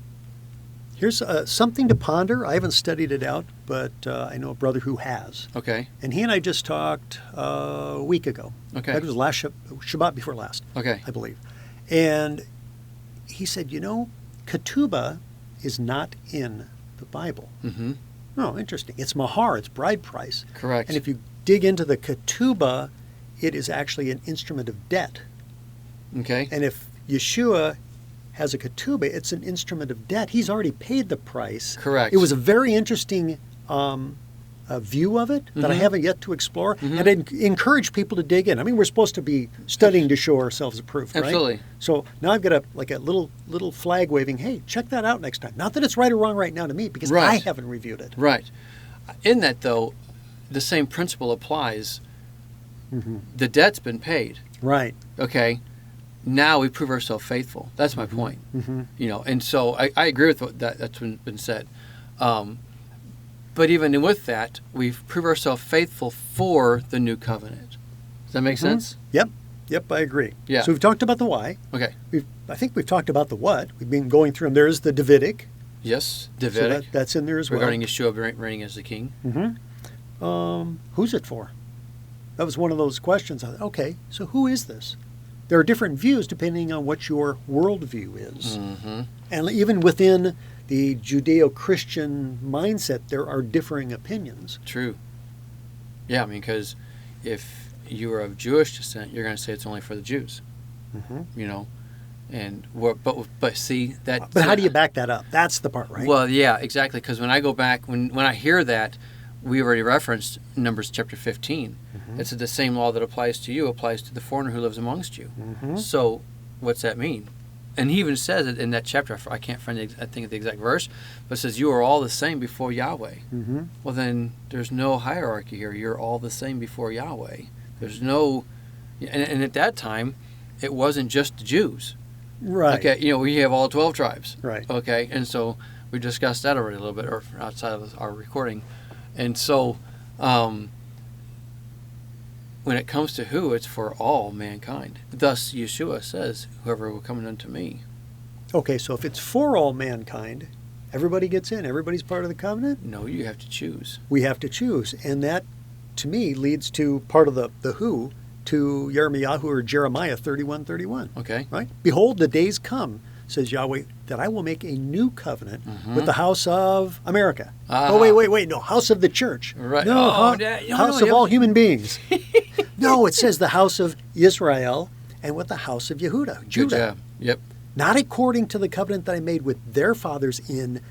S2: Here's something to ponder. I haven't studied it out, but I know a brother who has.
S1: Okay.
S2: And he and I just talked a week ago.
S1: Okay.
S2: That was last Shabbat before last,
S1: Okay.
S2: I believe. And he said, ketubah is not in the Bible.
S1: Mm-hmm.
S2: Oh, interesting. It's mahar, it's bride price.
S1: Correct.
S2: And if you dig into the ketubah, it is actually an instrument of debt.
S1: Okay.
S2: And if Yeshua has a ketubah, it's an instrument of debt. He's already paid the price.
S1: Correct.
S2: It was a very interesting view of it that I haven't yet to explore. And I encourage people to dig in. I mean, we're supposed to be studying to show ourselves approved, right?
S1: Absolutely.
S2: So now I've got a little flag waving, hey, check that out next time. Not that it's right or wrong right now to me, because I haven't reviewed it.
S1: Right. In that, though, the same principle applies. The debt's been paid.
S2: Right.
S1: Okay. Now we prove ourselves faithful. That's my point. And so I agree with that's been said. But even with that, we prove ourselves faithful for the new covenant. Does that make sense?
S2: Yep, I agree.
S1: Yeah.
S2: So we've talked about the why.
S1: Okay.
S2: I think we've talked about the what. We've been going through them. There's the Davidic.
S1: Yes,
S2: So
S1: Davidic.
S2: that's in there as well.
S1: Regarding Yeshua reigning as the king.
S2: Who's it for? That was one of those questions. I thought, okay, so who is this? There are different views depending on what your worldview is. And even within the Judeo-Christian mindset, there are differing opinions.
S1: True. Yeah, I mean, because if you are of Jewish descent, you're going to say it's only for the Jews. And but see that.
S2: But how do you back that up? That's the part, right?
S1: Well, yeah, exactly. Because when I go back, when I hear that, we already referenced Numbers chapter 15. It's the same law that applies to you applies to the foreigner who lives amongst you. So, what's that mean? And he even says it in that chapter. I can't find I think the exact verse, but it says you are all the same before Yahweh. Well, then there's no hierarchy here. You're all the same before Yahweh. There's no, and at that time, it wasn't just the Jews.
S2: Right.
S1: Okay, we have all 12 tribes.
S2: Right.
S1: Okay, and so we discussed that already a little bit, or outside of our recording, and so when it comes to who, it's for all mankind. Thus, Yeshua says, "Whoever will come unto me."
S2: Okay, so if it's for all mankind, everybody gets in. Everybody's part of the covenant.
S1: No, you have to choose.
S2: We have to choose, and that, to me, leads to part of the who to Yirmiyahu or Jeremiah 31:31.
S1: Okay.
S2: Right? Behold, the days come, says Yahweh, that I will make a new covenant with the house of America. Oh, wait. No, house of the church.
S1: Right.
S2: No, house of all human beings. No, it says the house of Israel and with the house of Yehuda, Judah.
S1: Good job. Yep.
S2: Not according to the covenant that I made with their fathers in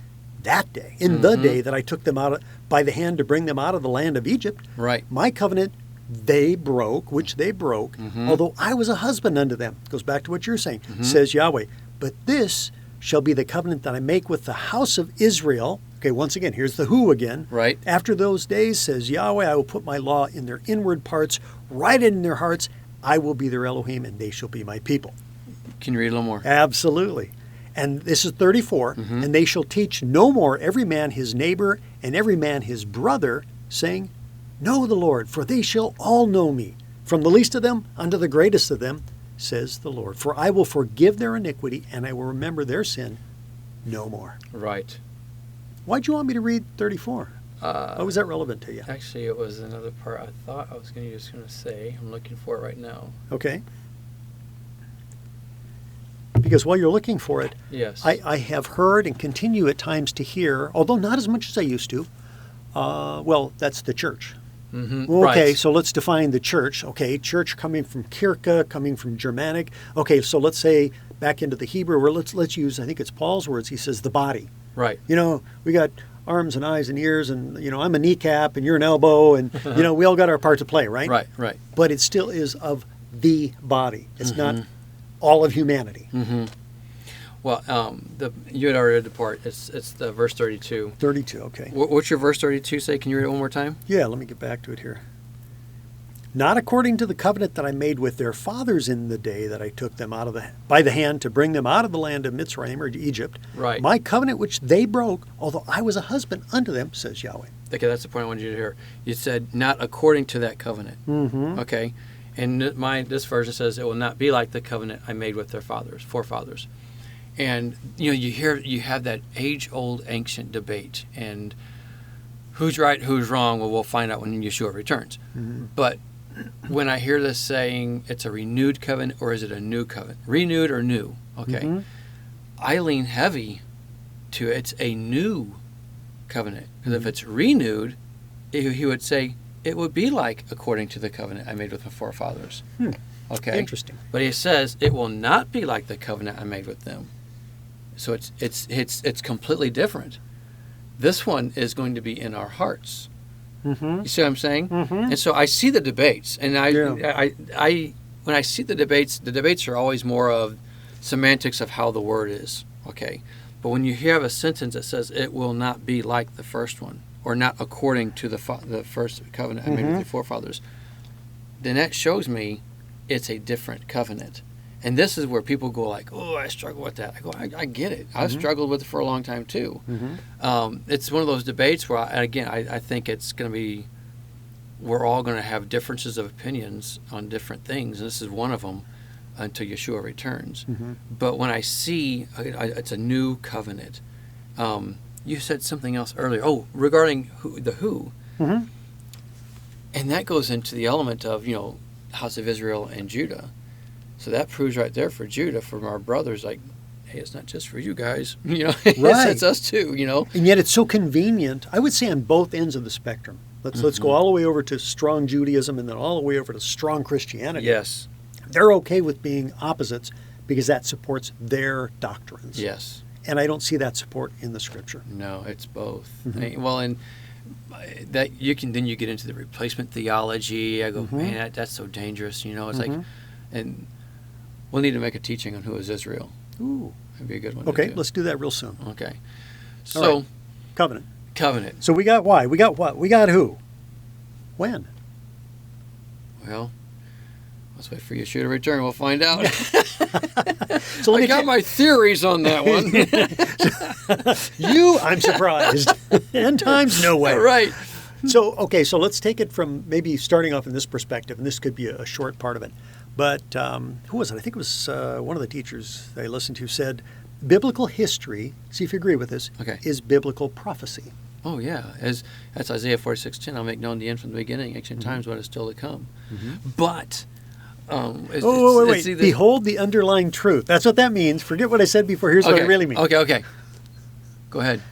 S2: that day, in the day that I took them out by the hand to bring them out of the land of Egypt.
S1: Right.
S2: My covenant they broke, which they broke, although I was a husband unto them. Goes back to what you're saying, says Yahweh. But this shall be the covenant that I make with the house of Israel. Okay, once again, here's the who again.
S1: Right.
S2: After those days, says Yahweh, I will put my law in their inward parts, write it in their hearts. I will be their Elohim, and they shall be my people.
S1: Can you read a little more?
S2: Absolutely. And this is 34. And they shall teach no more every man his neighbor and every man his brother, saying, Know the Lord, for they shall all know me, from the least of them unto the greatest of them, says the Lord. For I will forgive their iniquity, and I will remember their sin no more.
S1: Right.
S2: Why'd you want me to read 34? Why was that relevant to you?
S1: Actually, it was another part I thought I was just going to say. I'm looking for it right now.
S2: Okay. Because while you're looking for it,
S1: yes,
S2: I have heard and continue at times to hear, although not as much as I used to, well, that's the church. Okay,
S1: right.
S2: So let's define the church. Okay, church coming from Kirka, coming from Germanic. Okay, so let's say back into the Hebrew, where let's use, I think it's Paul's words, he says the body.
S1: Right.
S2: We got arms and eyes and ears, and, I'm a kneecap and you're an elbow, and, we all got our part to play, right?
S1: Right.
S2: But it still is of the body. It's not all of humanity.
S1: Well, you had already read the part. It's the verse 32.
S2: 32, okay.
S1: What's your verse 32 say? Can you read it one more time?
S2: Yeah, let me get back to it here. not according to the covenant that I made with their fathers in the day that I took them by the hand to bring them out of the land of Mitzrayim or Egypt.
S1: Right.
S2: My covenant which they broke, although I was a husband unto them, says Yahweh.
S1: Okay, that's the point I wanted you to hear. You said, not according to that covenant.
S2: Mm-hmm.
S1: Okay? And this version says, it will not be like the covenant I made with their forefathers. And, you have that age-old ancient debate. And who's right, who's wrong, well, we'll find out when Yeshua returns.
S2: Mm-hmm.
S1: But when I hear this saying it's a renewed covenant, or is it a new covenant? Renewed or new? Okay.
S2: Mm-hmm.
S1: I lean heavy to it's a new covenant. Because if it's renewed, he would say it would be like according to the covenant I made with my forefathers. Okay.
S2: Interesting.
S1: But he says it will not be like the covenant I made with them. So it's completely different. This one is going to be in our hearts.
S2: Mm-hmm.
S1: You see what I'm saying?
S2: Mm-hmm.
S1: And so I see the debates, and I when I see the debates are always more of semantics of how the word is. Okay. But when you have a sentence that says it will not be like the first one, or not according to the first covenant I made with the forefathers, then that shows me it's a different covenant. And this is where people go like, oh, I struggle with that. I go, I get it. I've struggled with it for a long time too.
S2: Mm-hmm.
S1: It's one of those debates where, I think it's going to be, we're all going to have differences of opinions on different things. And this is one of them until Yeshua returns.
S2: Mm-hmm.
S1: But when I see it's a new covenant, you said something else earlier. Oh, regarding who.
S2: Mm-hmm.
S1: And that goes into the element of, house of Israel and Judah. So that proves right there for Judah, from our brothers, like, hey, it's not just for you guys.
S2: Right.
S1: It's us too,
S2: And yet it's so convenient, I would say, on both ends of the spectrum. Let's go all the way over to strong Judaism and then all the way over to strong Christianity.
S1: Yes.
S2: They're okay with being opposites because that supports their doctrines.
S1: Yes.
S2: And I don't see that support in the Scripture.
S1: No, it's both.
S2: Mm-hmm.
S1: And that you get into the replacement theology. I go, man, that's so dangerous. It's like, and we'll need to make a teaching on who is Israel.
S2: Ooh.
S1: That'd be a good one.
S2: Okay,
S1: to do.
S2: let's do that real soon.
S1: Okay.
S2: All
S1: So,
S2: right. Covenant.
S1: covenant.
S2: So we got why? We got what? We got who? When?
S1: Well, let's wait for Yeshua to return. We'll find out.
S2: So
S1: I got my theories on that one.
S2: I'm surprised. End times, no way.
S1: Right.
S2: So let's take it from maybe starting off in this perspective, and this could be a short part of it. But who was it? I think it was one of the teachers I listened to said, biblical history, see if you agree with this, is biblical prophecy.
S1: Oh, yeah. That's Isaiah 46:10. I'll make known the end from the beginning, ancient times, what is still to come. But...
S2: wait. Behold the underlying truth. That's what that means. Forget what I said before. Here's what it really means.
S1: Okay. Go ahead.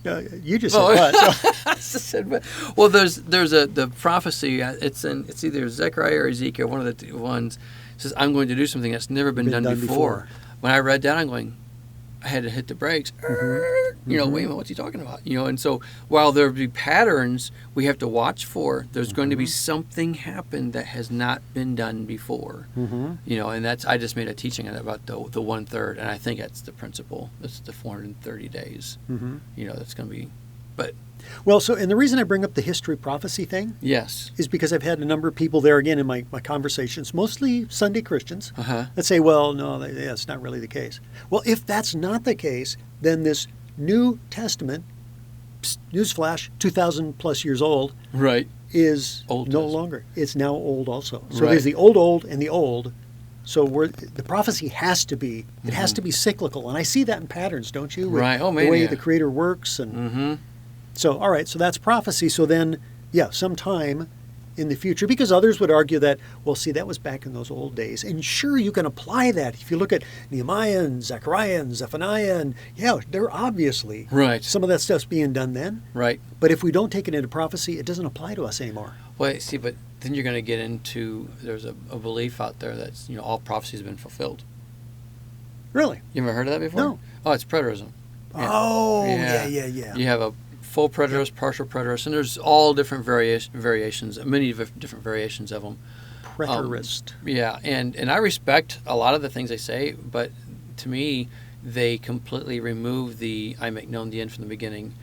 S2: You just said what? So.
S1: I just said what. Well, there's the prophecy. It's either Zechariah or Ezekiel. One of the ones says, "I'm going to do something that's never been done before." When I read that, I'm going, I had to hit the brakes. Wait a minute, what's he talking about? And so while there be patterns we have to watch for, there's going to be something happen that has not been done before. And that's, I just made a teaching on it about the 1/3, and I think that's the principle. That's the 430 days. That's going to be, but.
S2: Well, and the reason I bring up the history prophecy thing,
S1: yes,
S2: is because I've had a number of people there again in my conversations, mostly Sunday Christians, that say, well, no, that's not really the case. Well, if that's not the case, then this New Testament, newsflash, 2,000 plus years old,
S1: right,
S2: is
S1: old
S2: no
S1: Testament.
S2: longer. It's now old also. So
S1: Right.
S2: there's the old, and the old. So the prophecy has to be, it has to be cyclical. And I see that in patterns, don't you? With
S1: Right. Oh, man,
S2: the way
S1: yeah.
S2: the Creator works. And so, all right, so that's prophecy. So then, sometime in the future, because others would argue that, well, see, that was back in those old days. And sure, you can apply that. If you look at Nehemiah and Zechariah and Zephaniah, and they're obviously,
S1: right,
S2: some of that stuff's being done then.
S1: Right.
S2: But if we don't take it into prophecy, it doesn't apply to us anymore.
S1: Well, see, but then you're going to get into, there's a belief out there that's, all prophecy has been fulfilled.
S2: Really?
S1: You ever heard of that before?
S2: No.
S1: Oh, it's preterism.
S2: Oh, yeah.
S1: You have a full preterist, partial preterist, and there's all different variations, many different variations of them.
S2: Preterist.
S1: And I respect a lot of the things they say, but to me, they completely remove the I make known the end from the beginning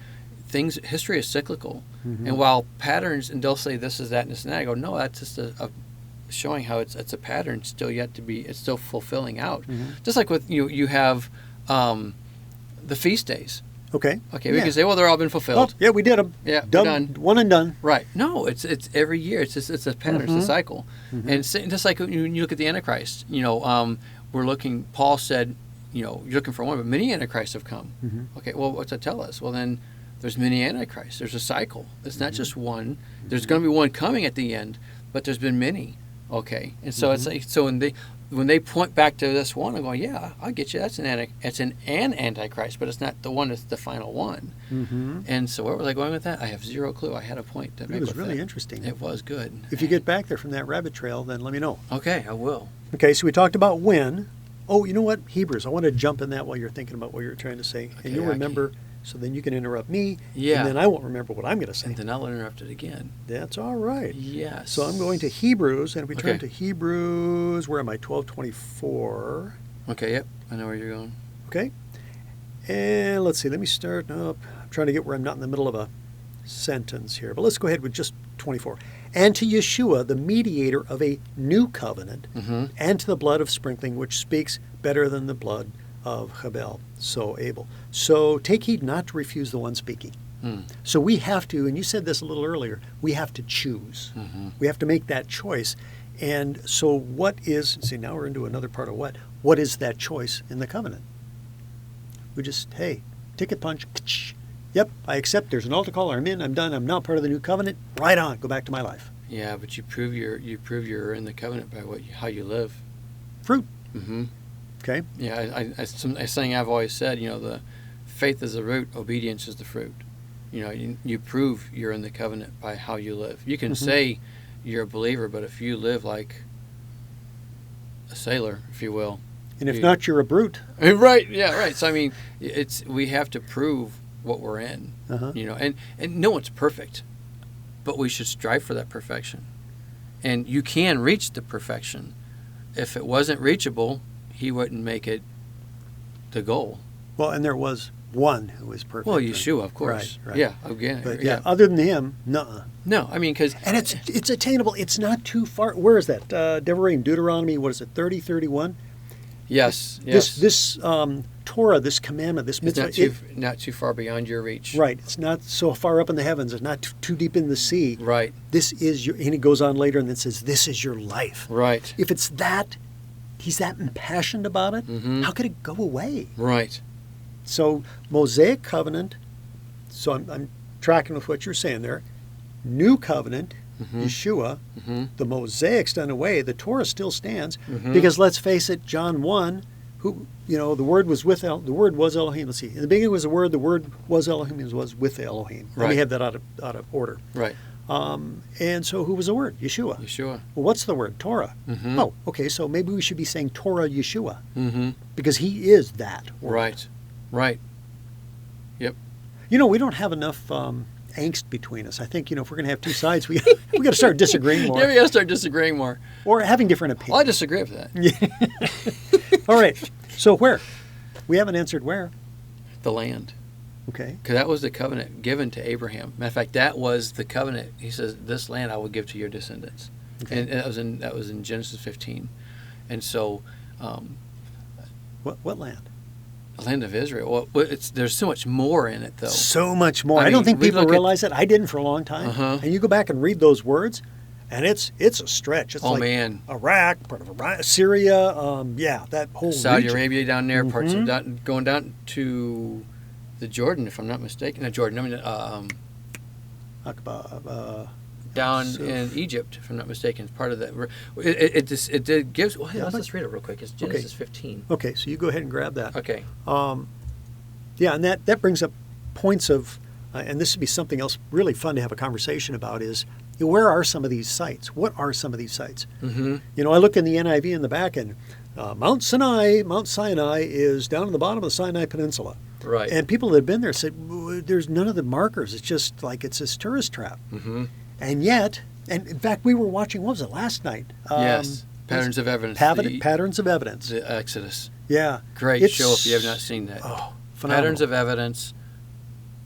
S1: history is cyclical. And while patterns, and they'll say this is that and this and that, I go, no, that's just a showing how it's a pattern still yet to be, it's still fulfilling out. Just like with you have the feast days.
S2: Okay.
S1: Okay, we can say, well, they're all been fulfilled.
S2: Oh, yeah, we did them.
S1: Yeah,
S2: done. One and done.
S1: Right. No, it's every year. It's a pattern. It's a cycle. And just like when you look at the Antichrist, we're looking. Paul said, you're looking for one, but many Antichrists have come. Okay. Well, what's that tell us? Well, then there's many Antichrists. There's a cycle. It's not just one. There's going to be one coming at the end, but there's been many. Okay. And so it's like when they point back to this one, I'm going, yeah, I'll get you. That's an Antichrist, but it's not the one that's the final one. And so where was I going with that? I have zero clue. I had a point to make.
S2: It was really interesting.
S1: It was good.
S2: If you get back there from that rabbit trail, then let me know.
S1: Okay, I will.
S2: Okay, so we talked about when. Oh, you know what? Hebrews. I want to jump in that while you're thinking about what you're trying to say.
S1: Okay,
S2: and you'll remember, so then you can interrupt me.
S1: Yeah.
S2: And then I won't remember what I'm going to say.
S1: And then I'll interrupt it again.
S2: That's all right.
S1: Yes.
S2: So I'm going to Hebrews, and if we turn
S1: Okay.
S2: to Hebrews, where am I? 12:24.
S1: Okay, yep. I know where you're going.
S2: Okay. And let's see. Let me start up. I'm trying to get where I'm not in the middle of a sentence here. But let's go ahead with just 24. And to Yeshua, the mediator of a new covenant, and to the blood of sprinkling, which speaks better than the blood of Habel, so Abel. So take heed not to refuse the one speaking. So we have to, and you said this a little earlier, we have to choose. We have to make that choice. And so what is, see, now we're into another part of what is that choice in the covenant? We just, hey, ticket punch, yep, I accept. There's an altar call. I'm in. I'm done. I'm now part of the new covenant. Right on. Go back to my life.
S1: Yeah, but you prove you're in the covenant by how you live.
S2: Fruit. Okay.
S1: Yeah, I something I've always said. The faith is the root, obedience is the fruit. You prove you're in the covenant by how you live. You can say you're a believer, but if you live like a sailor, if you will,
S2: and if not, you're a brute.
S1: Right. Yeah. Right. So I mean, we have to prove what we're in. And no one's perfect, but we should strive for that perfection. And you can reach the perfection. If it wasn't reachable, he wouldn't make it the goal.
S2: Well, and there was one who was perfect.
S1: Well, Yeshua, of course.
S2: Right.
S1: Yeah. Again.
S2: But other than him, nuh-uh.
S1: No, I mean, because
S2: and it's attainable. It's not too far. Where is that? Devarim, Deuteronomy. What is it? 30, 31.
S1: Yes.
S2: This Torah, this commandment, this mitzvah.
S1: It's not too far beyond your reach.
S2: Right. It's not so far up in the heavens. It's not too deep in the sea.
S1: Right.
S2: This is your, and he goes on later and then says, this is your life.
S1: Right.
S2: If it's that, he's that impassioned about it, how could it go away?
S1: Right.
S2: So Mosaic covenant, so I'm tracking with what you're saying there. New covenant, Yeshua, the Mosaic's done away, the Torah still stands, because let's face it, John 1, who, the Word was with the Word was Elohim. Let's see. In the beginning was the Word was Elohim, and was with Elohim.
S1: Right.
S2: Let me have that out of order.
S1: Right.
S2: And so who was the Word? Yeshua.
S1: Yeshua.
S2: Well, what's the Word? Torah. Oh, okay, so maybe we should be saying Torah Yeshua, because he is that Word.
S1: Right. Right. Yep.
S2: We don't have enough angst between us. I think, if we're going to have two sides, we got to start disagreeing more.
S1: Yeah, we got to start disagreeing more.
S2: Or having different opinions.
S1: Well, I disagree with that.
S2: All right. So where? We haven't answered where.
S1: The land.
S2: Okay.
S1: Because that was the covenant given to Abraham. Matter of fact, that was the covenant. He says, "This land I will give to your descendants," and that was in Genesis 15. And so,
S2: what land?
S1: The land of Israel. Well, there's so much more in it, though.
S2: So much more. I
S1: mean,
S2: don't think people realize
S1: it.
S2: that. I didn't for a long time. And you go back and read those words, and it's a stretch. It's like
S1: man.
S2: Iraq, part of Iraq, Syria, that whole
S1: Saudi
S2: region.
S1: Arabia down there, parts of that, going down to the Jordan, if I'm not mistaken. Not Jordan. I mean, down in Egypt, if I'm not mistaken. It's part of that. It gives. Well, hey, let's just read it real quick. It's Genesis 15.
S2: Okay, so you go ahead and grab that.
S1: Okay.
S2: And that brings up points of, and this would be something else really fun to have a conversation about is, where are some of these sites? What are some of these sites? I look in the NIV in the back, and Mount Sinai is down in the bottom of the Sinai Peninsula.
S1: Right.
S2: And people that have been there said, there's none of the markers. It's just like it's this tourist trap. And yet, and in fact, we were watching, what was it, last night?
S1: Yes. Patterns of Evidence.
S2: Patterns of Evidence.
S1: The Exodus.
S2: Yeah.
S1: Great show if you have not seen that.
S2: Oh, phenomenal.
S1: Patterns of Evidence.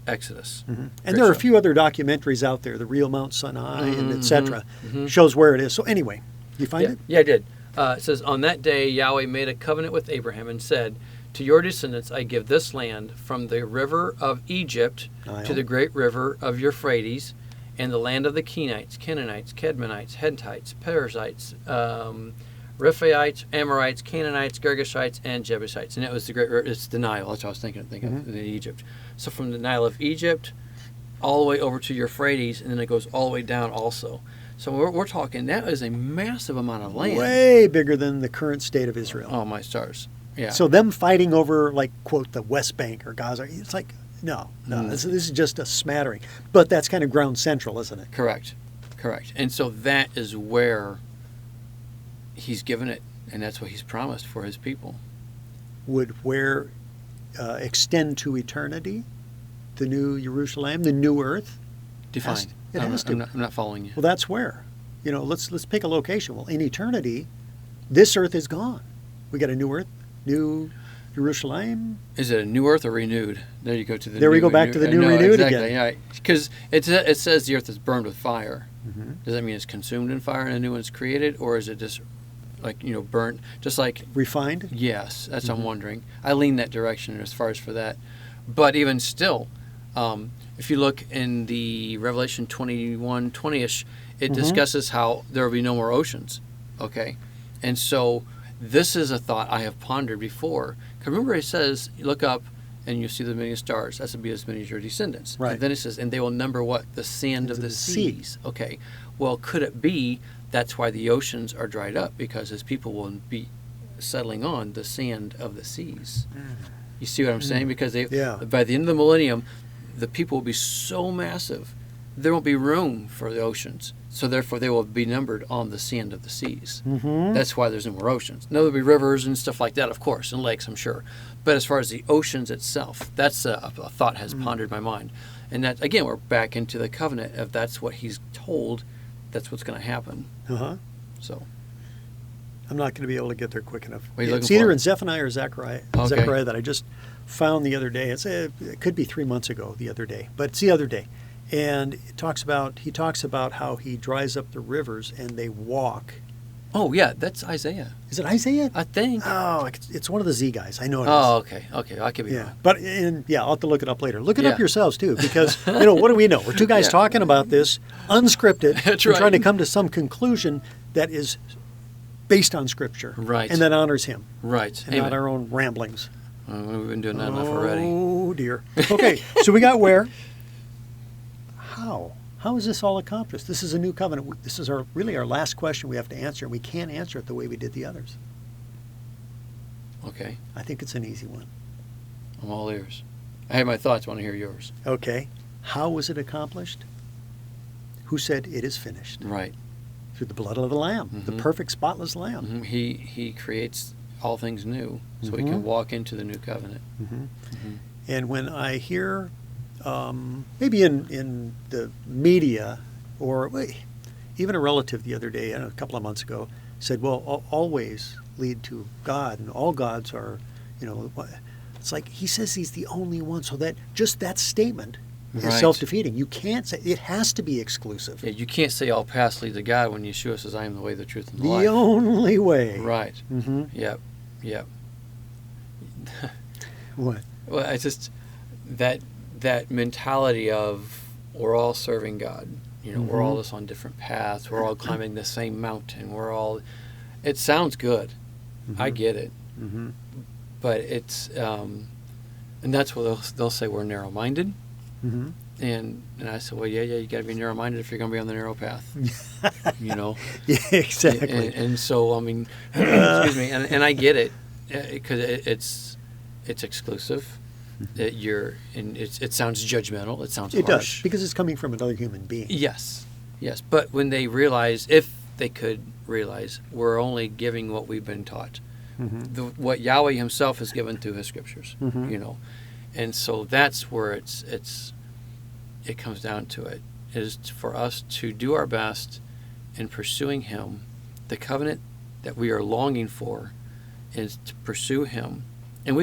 S1: Exodus.
S2: And
S1: Great
S2: there are a
S1: show.
S2: few other documentaries out there, the real Mount Sinai and
S1: Mhm,
S2: etc.
S1: mhm.
S2: Shows where it is. So anyway, you find it?
S1: Yeah, I did. It says, on that day Yahweh made a covenant with Abraham and said, to your descendants I give this land, from the river of Egypt
S2: Nile.
S1: to the great river of Euphrates, and the land of the Kenites, Canaanites, Kedmonites, Hittites, Perizzites, Rephaites, Amorites, Canaanites, Girgashites, and Jebusites. And it was the great river. It's the Nile. That's what I was thinking of in Egypt. So from the Nile of Egypt all the way over to Euphrates, and then it goes all the way down also. So we're talking, that is a massive amount of land.
S2: Way bigger than the current state of Israel.
S1: Oh, my stars. Yeah.
S2: So them fighting over, like, quote, the West Bank or Gaza, it's like, no. This is just a smattering. But that's kind of ground central, isn't it?
S1: Correct. And so that is where he's given it, and that's what he's promised for his people.
S2: Would where extend to eternity? The new Jerusalem, the new earth?
S1: Define.
S2: It has to.
S1: I'm not following you.
S2: Well, that's where. Let's pick a location. Well, in eternity, this earth is gone. We got a new earth, new Jerusalem.
S1: Is it a new earth or renewed? There you go to the.
S2: There we go back to the new renewed
S1: exactly,
S2: again.
S1: Yeah, because it says the earth is burned with fire.
S2: Mm-hmm.
S1: Does that mean it's consumed in fire and a new one's created, or is it just like burnt, just like
S2: Refined?
S1: Yes, that's what I'm wondering. I lean that direction as far as for that, but even still, if you look in the Revelation 21:20ish, it discusses how there will be no more oceans. Okay, and so this is a thought I have pondered before. 'Cause remember, it says, you look up and you see the many stars. That would be as many as your descendants.
S2: Right.
S1: And then it says, and they will number what? The sand of the seas. Okay. Well, could it be that's why the oceans are dried up? Because his people will be settling on the sand of the seas. You see what I'm saying? Because by the end of the millennium, the people will be so massive, there won't be room for the oceans. So therefore, they will be numbered on the sand of the seas.
S2: Mm-hmm.
S1: That's why there's no more oceans. Now, there'll be rivers and stuff like that, of course, and lakes, I'm sure. But as far as the oceans itself, that's a thought has pondered my mind. And that, again, we're back into the covenant. If that's what he's told, that's what's going to happen. So
S2: I'm not going to be able to get there quick enough.
S1: What are you
S2: It's
S1: looking
S2: either
S1: for?
S2: in Zephaniah or Zechariah.
S1: Okay.
S2: Zechariah that I just found the other day. It could be 3 months ago the other day, but it's the other day. And he talks about how he dries up the rivers and they walk.
S1: Oh, yeah, that's Isaiah.
S2: Is it Isaiah?
S1: I think.
S2: Oh, it's one of the Z guys. I know it is.
S1: Oh, okay. I could be
S2: Yeah,
S1: wrong.
S2: but I'll have to look it up later. Look it up
S1: Yeah.
S2: yourselves too, because what do we know? We're two guys
S1: Yeah.
S2: talking about this, unscripted,
S1: That's
S2: and
S1: right.
S2: trying to come to some conclusion that is based on Scripture,
S1: Right.
S2: and that honors Him,
S1: Right.
S2: and not our own ramblings.
S1: We've been doing that enough already.
S2: Oh dear. Okay, so we got where? How is this all accomplished? This is a new covenant. This is really our last question we have to answer, and we can't answer it the way we did the others.
S1: Okay.
S2: I think it's an easy one.
S1: I'm all ears. I have my thoughts. I want to hear yours.
S2: Okay. How was it accomplished? Who said it is finished?
S1: Right.
S2: Through the blood of the Lamb, the perfect, spotless Lamb.
S1: Mhm. He creates all things new, so we can walk into the new covenant.
S2: And when I hear, maybe in the media, or even a relative the other day, a couple of months ago, said, well, always lead to God, and all gods are, it's like he says he's the only one, so that just that statement is
S1: Right.
S2: self-defeating. You can't say, it has to be exclusive.
S1: Yeah, you can't say all paths lead to God when Yeshua says, I am the way, the truth, and the
S2: The
S1: life.
S2: only way.
S1: Right.
S2: Mm-hmm.
S1: Yep.
S2: What?
S1: Well, it's just that mentality of we're all serving God. We're all just on different paths. We're all climbing the same mountain. It sounds good. I get it.
S2: Mm-hmm.
S1: But it's, and that's what they'll say we're narrow-minded.
S2: Mm-hmm.
S1: And I said, well, yeah, you got to be narrow-minded if you're going to be on the narrow path.
S2: Yeah, exactly.
S1: And so, I mean, excuse me, and I get it, because it's exclusive. It sounds judgmental. It sounds
S2: It
S1: harsh.
S2: does, because it's coming from another human being.
S1: Yes. But when they realize, if they could realize, we're only giving what we've been taught, what Yahweh Himself has given through His scriptures, and so that's where it comes down to it, is for us to do our best in pursuing Him. The covenant that we are longing for is to pursue Him, and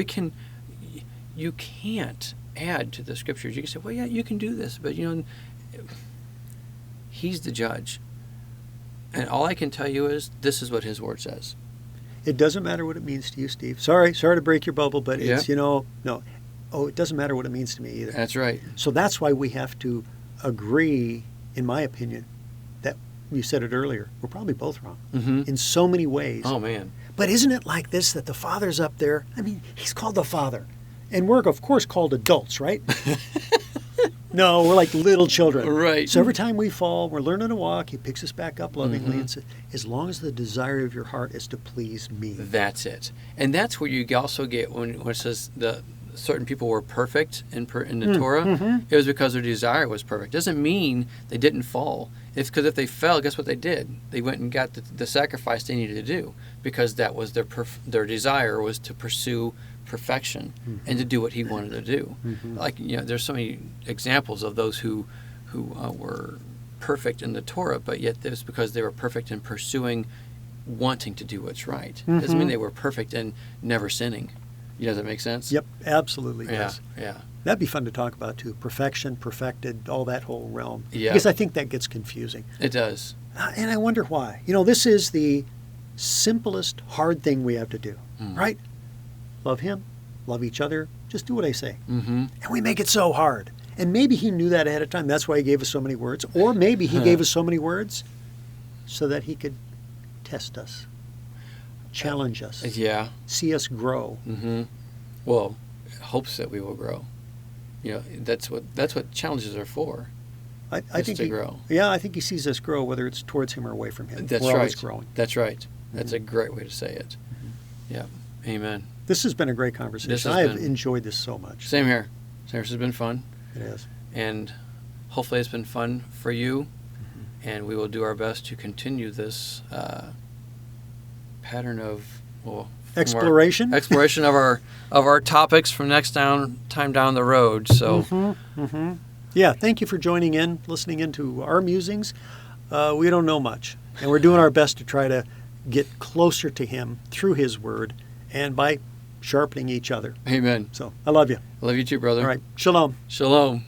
S1: you can't add to the scriptures. You can say, well, yeah, you can do this, but he's the judge. And all I can tell you is this is what his word says.
S2: It doesn't matter what it means to you, Steve. Sorry to break your bubble, but it's, no. Oh, it doesn't matter what it means to me either.
S1: That's right.
S2: So that's why we have to agree, in my opinion, that you said it earlier, we're probably both wrong in so many ways.
S1: Oh, man.
S2: But isn't it like this, that the Father's up there? I mean, he's called the Father. And we're, of course, called adults, right? No, we're like little children.
S1: Right.
S2: So every time we fall, we're learning to walk. He picks us back up lovingly and says, as long as the desire of your heart is to please me.
S1: That's it. And that's where you also get when it says the certain people were perfect in the Torah. It was because their desire was perfect. Doesn't mean they didn't fall. It's because if they fell, guess what they did? They went and got the sacrifice they needed to do, because that was their desire was to pursue perfection and to do what he wanted to do. Like, there's so many examples of those who were perfect in the Torah, but yet it was because they were perfect in pursuing, wanting to do what's right. Doesn't mean they were perfect in never sinning. Does that make sense?
S2: Yep, absolutely does.
S1: Yeah.
S2: That'd be fun to talk about too. Perfection, perfected, all that whole realm.
S1: Yeah.
S2: Because I think that gets confusing.
S1: It does.
S2: And I wonder why. This is the simplest hard thing we have to do, right? Love him, love each other, just do what I say. And we make it so hard. And maybe he knew that ahead of time. That's why he gave us so many words. Or maybe he gave us so many words so that he could test us, challenge us, see us grow.
S1: Well, hopes that we will grow. That's what challenges are for.
S2: I think
S1: to grow.
S2: Yeah, I think he sees us grow, whether it's towards him or away from him.
S1: That's
S2: We're
S1: right.
S2: always growing.
S1: That's right. That's a great way to say it. Yeah. Amen.
S2: This has been a great conversation. I have enjoyed this so much.
S1: Same here. This has been fun.
S2: It has.
S1: And hopefully it's been fun for you. And we will do our best to continue this pattern of
S2: exploration
S1: of our topics from time down the road. So
S2: yeah, thank you for joining in, listening into our musings. We don't know much, and we're doing our best to try to get closer to him through his word and by sharpening each other.
S1: Amen.
S2: So I love you.
S1: I love you too, brother.
S2: All right. Shalom.
S1: Shalom.